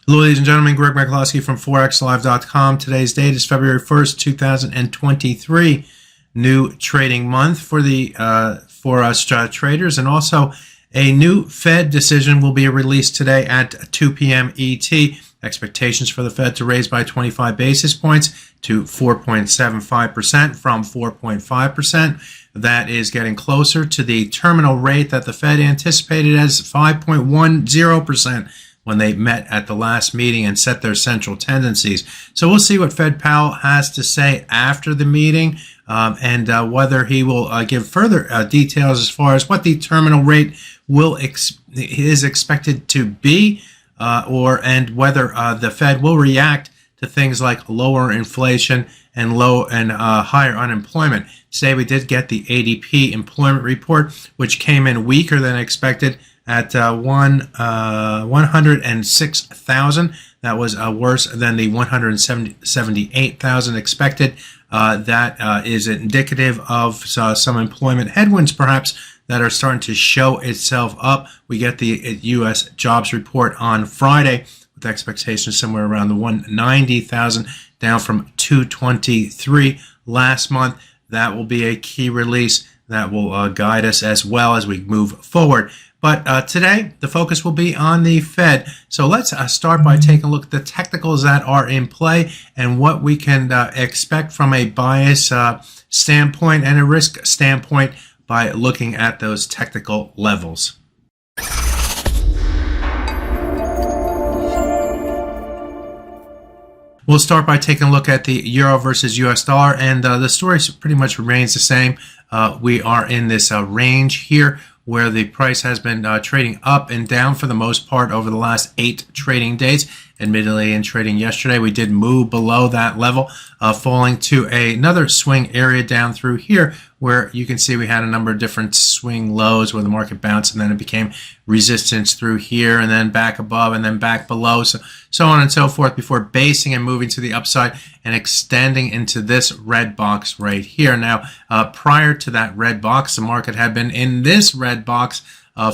Hello, ladies and gentlemen. Greg Michalowski from ForexLive.com. Today's date is February 1st, 2023. New trading month for us traders, and also a new Fed decision will be released today at 2 p.m. ET. Expectations for the Fed to raise by 25 basis points to 4.75% from 4.5%. That is getting closer to the terminal rate that the Fed anticipated as 5.10%. when they met at the last meeting and set their central tendencies. So we'll see what Fed Powell has to say after the meeting, and whether he will give further details as far as what the terminal rate is expected to be, and whether the Fed will react to things like lower inflation and higher unemployment. Today we did get the ADP employment report, which came in weaker than expected at 106,000. That was worse than the 178,000 expected. That is indicative of some employment headwinds, perhaps, that are starting to show itself up. We get the U.S. jobs report on Friday with expectations somewhere around the 190,000, down from 223 last month. That will be a key release that will guide us as well as we move forward. But today, the focus will be on the Fed. So let's start by taking a look at the technicals that are in play and what we can expect from a bias standpoint and a risk standpoint by looking at those technical levels. We'll start by taking a look at the euro versus US dollar, and the story pretty much remains the same. We are in this range here where the price has been trading up and down for the most part over the last 8 trading days. Admittedly, in trading yesterday, we did move below that level, falling to another swing area down through here, where you can see we had a number of different swing lows where the market bounced, and then it became resistance through here, and then back above, and then back below, so on and so forth, before basing and moving to the upside and extending into this red box right here. Now, prior to that red box, the market had been in this red box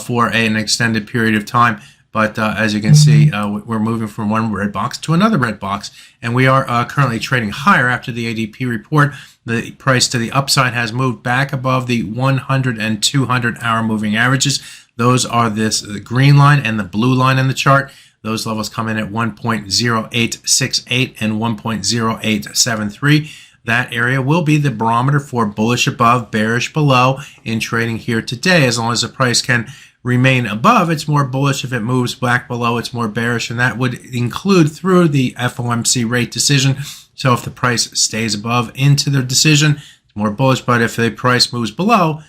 for an extended period of time. But as you can see, we're moving from one red box to another red box, and we are currently trading higher after the ADP report. The price to the upside has moved back above the 100 and 200 hour moving averages. Those are the green line and the blue line in the chart. Those levels come in at 1.0868 and 1.0873. That area will be the barometer for bullish above, bearish below in trading here today. As long as the price can remain above, it's more bullish. If it moves back below, it's more bearish, and that would include through the FOMC rate decision. So if the price stays above into the decision, it's more bullish, but if the price moves below,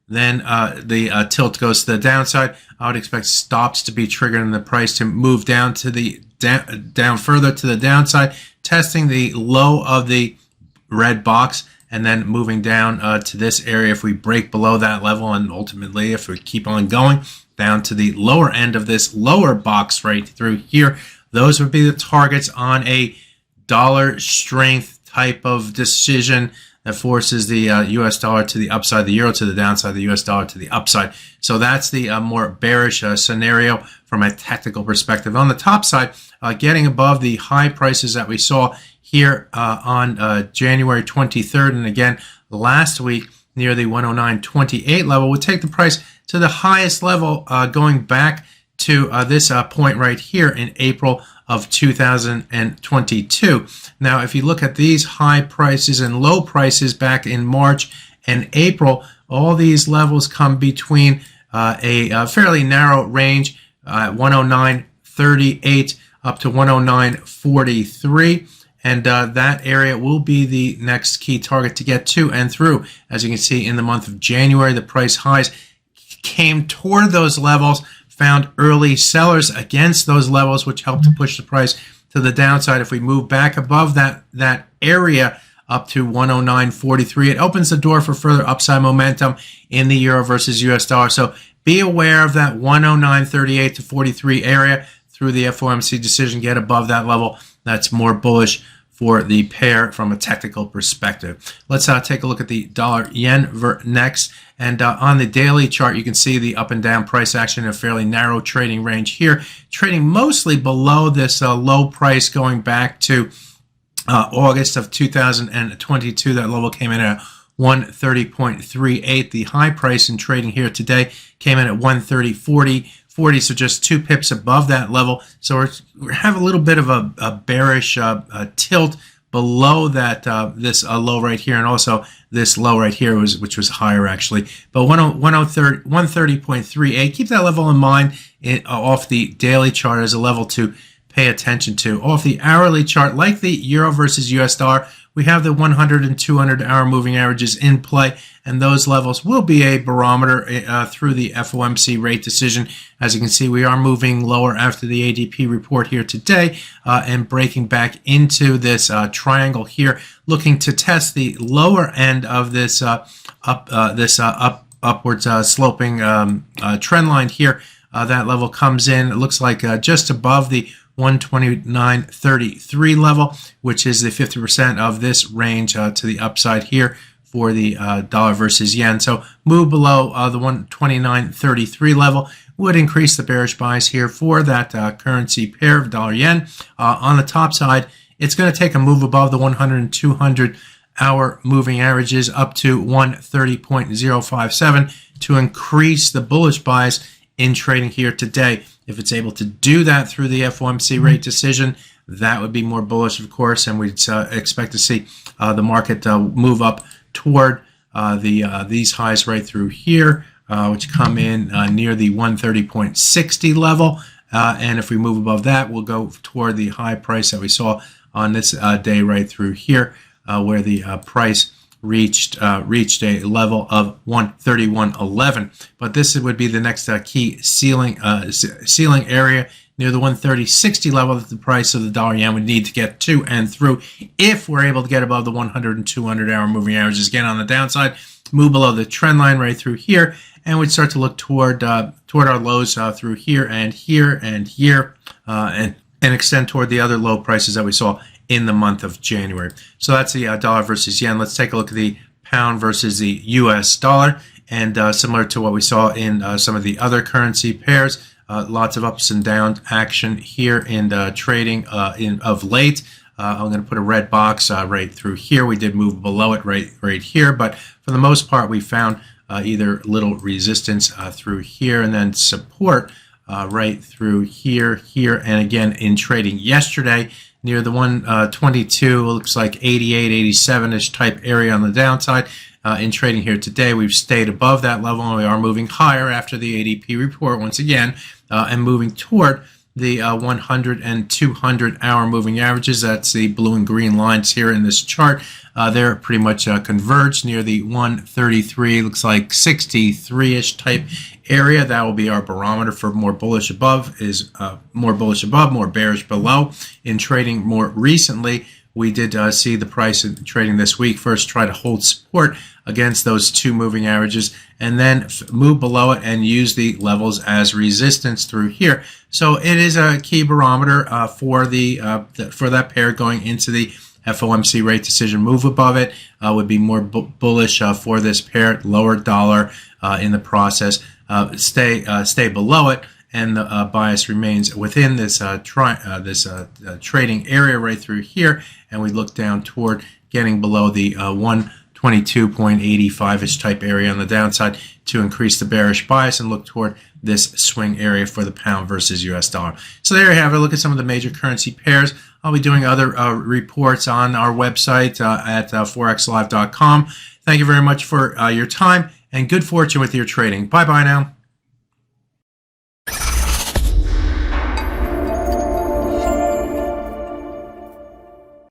then the tilt goes to the downside. I would expect stops to be triggered and the price to move down to the down further to the downside, testing the low of the red box, and then moving down to this area if we break below that level, and ultimately if we keep on going down to the lower end of this lower box right through here. Those would be the targets on a dollar strength type of decision that forces the US dollar to the upside, the euro to the downside, the US dollar to the upside. So that's the more bearish scenario from a technical perspective. On the top side, getting above the high prices that we saw here on January 23rd, and again last week near the 109.28 level, would take the price to the highest level going back to this point right here in April of 2022. Now, if you look at these high prices and low prices back in March and April, all these levels come between a fairly narrow range, 109.38 up to 109.43. And that area will be the next key target to get to and through. As you can see, in the month of January, the price highs came toward those levels, found early sellers against those levels, which helped to push the price to the downside. If we move back above that area up to 109.43, it opens the door for further upside momentum in the euro versus US dollar. So be aware of that 109.38 to 43 area through the FOMC decision. Get above that level. That's more bullish for the pair from a technical perspective. Let's take a look at the dollar yen next. And on the daily chart, you can see the up and down price action in a fairly narrow trading range here, trading mostly below this low price going back to August of 2022. That level came in at 130.38. The high price in trading here today came in at 130.40, so just 2 pips above that level. So we have a little bit of a bearish tilt below that this low right here, and also this low right here which was higher actually. But 130.38. Keep that level in mind off the daily chart as a level to pay attention to. Off the hourly chart, like the euro versus US dollar, we have the 100 and 200 hour moving averages in play, and those levels will be a barometer through the FOMC rate decision. As you can see, we are moving lower after the ADP report here today and breaking back into this triangle here, looking to test the lower end of this upwards sloping trend line here. That level comes in, it looks like just above the 129.33 level, which is the 50% of this range to the upside here for the dollar versus yen. So move below the 129.33 level would increase the bearish bias here for that currency pair of dollar yen. On the top side, it's going to take a move above the 100 and 200 hour moving averages up to 130.057 to increase the bullish bias in trading here today. If it's able to do that through the FOMC rate decision, that would be more bullish, of course, and we'd expect to see the market move up toward these highs right through here, which come in near the 130.60 level. And if we move above that, we'll go toward the high price that we saw on this day right through here, where the price reached a level of 131.11. But this would be the next key ceiling area near the 130.60 level that the price of the dollar yen would need to get to and through if we're able to get above the 100 and 200 hour moving averages. Again, on the downside, move below the trend line right through here, and we'd start to look toward our lows through here and here and here, and extend toward the other low prices that we saw in the month of January. So that's the dollar versus yen. Let's take a look at the pound versus the US dollar. And similar to what we saw in some of the other currency pairs, lots of ups and down action here in trading of late. I'm going to put a red box right through here. We did move below it right here, but for the most part, we found either little resistance through here and then support right through here, and again in trading yesterday near the 122, looks like 88, 87-ish type area on the downside. In trading here today, we've stayed above that level, and we are moving higher after the ADP report once again, and moving toward the 100 and 200 hour moving averages. That's the blue and green lines here in this chart. They're pretty much converged near the 133, looks like 63-ish type area. That will be our barometer for more bullish above is more bullish above, more bearish below. In trading more recently, we did see the price in trading this week first try to hold support against those two moving averages and then move below it and use the levels as resistance through here. So it is a key barometer for that pair going into the FOMC rate decision. Move above it would be more bullish for this pair, lower dollar in the process. Stay below it, and the bias remains within this trading area right through here, and we look down toward getting below the 122.85-ish type area on the downside to increase the bearish bias and look toward this swing area for the pound versus US dollar. So there you have it. Look at some of the major currency pairs. I'll be doing other reports on our website at forexlive.com. Thank you very much for your time, and good fortune with your trading. Bye-bye now.